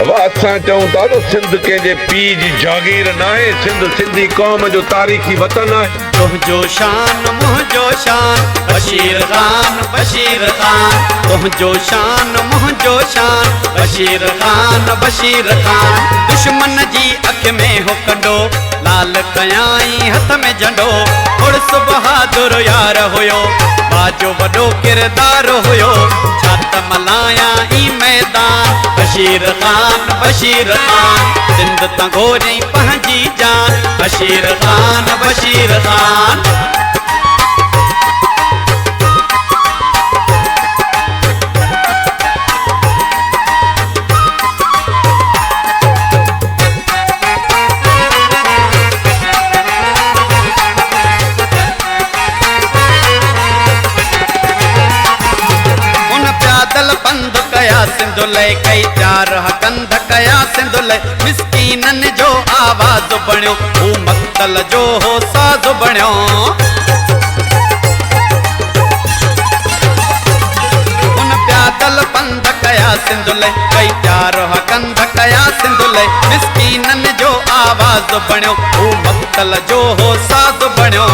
असां चऊं था त सिंध कंहिंजे पीउ जी जागीर न आहे, सिंध सिंधी क़ौम जो तारीख़ी वतन आहे। तुंहिंजो शान मुंहिंजो शान बशीर ख़ान बशीर ख़ान, तुंहिंजो शान मुंहिंजो शान बशीर ख़ान बशीर ख़ान। दुश्मन जी अख में हो कंडो, लाल कयाई हथ में झंडो। उड़स बहादुर यार हुयो, बाजो वॾो किरदार हुयो। छात मलाया ई मैदान बशीर ख़ान बशीर ख़ान, सिंध तां घोरई पंहिंजी जान बशीर ख़ान बशीर ख़ान। बंद कया सिंधुले कई चार कंध कया सिंधुले, मिस्कीनन जो आवाज बणियो हू मक्तल जो हो साज बणियो। उन प्यादल बंद कया सिंधुले कई चार कंध कया सिंधुले, मिस्कीनन जो आवाज बणियो हू मक्तल जो हो साज बणियो।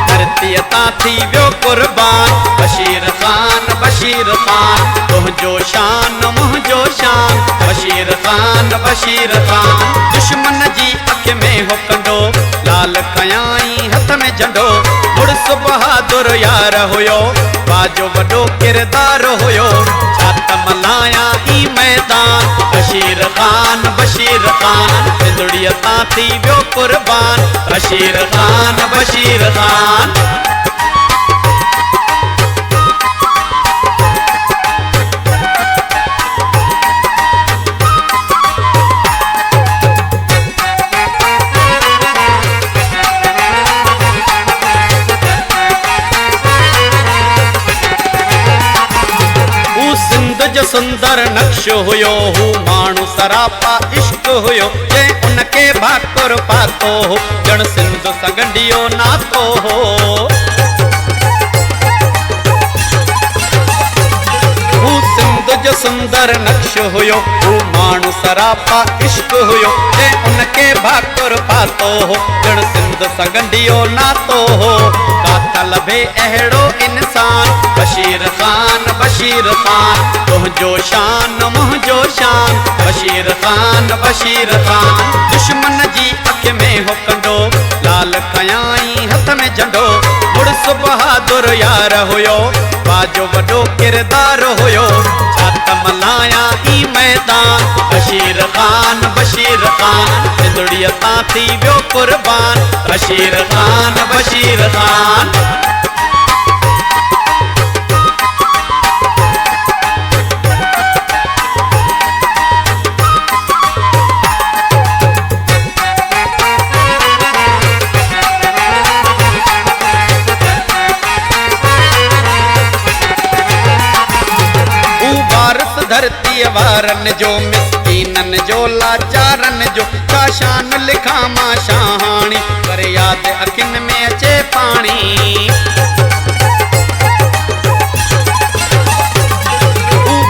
धरती तां थी वियो कुर्बान बशीर ख़ान बशीर ख़ान, तुंहिंजो शान मुंहिंजो शान बशीर ख़ान बशीर ख़ान। दुश्मन जी अख में हो कंडो, लाल कयाई हथ में झंडो। उड़स बहादुर यार हुयो, बाजो वॾो किरदार हुयो। छात मलाया ई मैदान बशीर ख़ान बशीर ख़ान, सिंधड़ीअ तां थी वियो कुर्बान बशीर ख़ान बशीर ख़ान। सुंदर नक्श हुयो हू माण्हू सरापा इश्क हुयो, जे उनके भाकुर पातो हो ॼण सिंध सगंडियो नातो हो। हू सिंध जो सुंदर नक्श हुयो हू माण्हू सरापा इश्क हुयो, जे उनके भाकुर पातो हो ॼण सिंध सगंडियो नातो हो। काथा लभे अहिड़ो इंसान बशीर ख़ान बशीर ख़ान, तुंहिंजो शान मुंहिंजो शान बशीर ख़ान बशीर ख़ान। दुश्मन जी अख में हो कंडो, लाल कयाई हथ में झंडो। उड़स बहादुर यार हुयो, बाजो वॾो किरदार हुयो। छात मलाया ई मैदान बशीर ख़ान बशीर ख़ान, सिंधड़ीअ तां थी वियो कुर्बान बशीर ख़ान बशीर ख़ान। धरती वारन जो मिस्कीनन जो लाचारन जो, का शान लिखा मां शाहाणी पर याद अखिन में अचे पानी।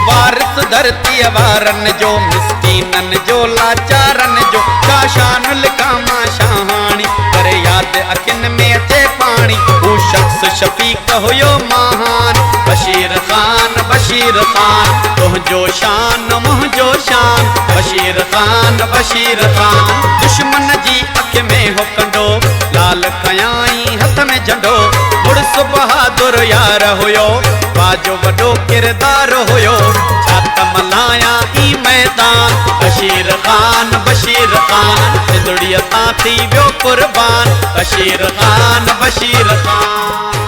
वारिस धरती वारन जो मिस्कीनन जो लाचारन जो, का शान लिखा मां शाहाणी पर याद अखिन में अचे पानी। हू शख्स शफीक हुयो महान बशीर ख़ान बशीर ख़ान, तुंहिंजो शान मुंहिंजो शान बशीर ख़ान बशीर ख़ान। दुश्मन जी अख में हो कंडो, लाल कयाई हथ में झंडो। उड़स बहादुर यार हुयो, बाजो वॾो किरदार हुयो। छात मलाया ई मैदान बशीर ख़ान बशीर ख़ान, सिंधड़ीअ तां थी वियो कुर्बान बशीर ख़ान बशीर ख़ान।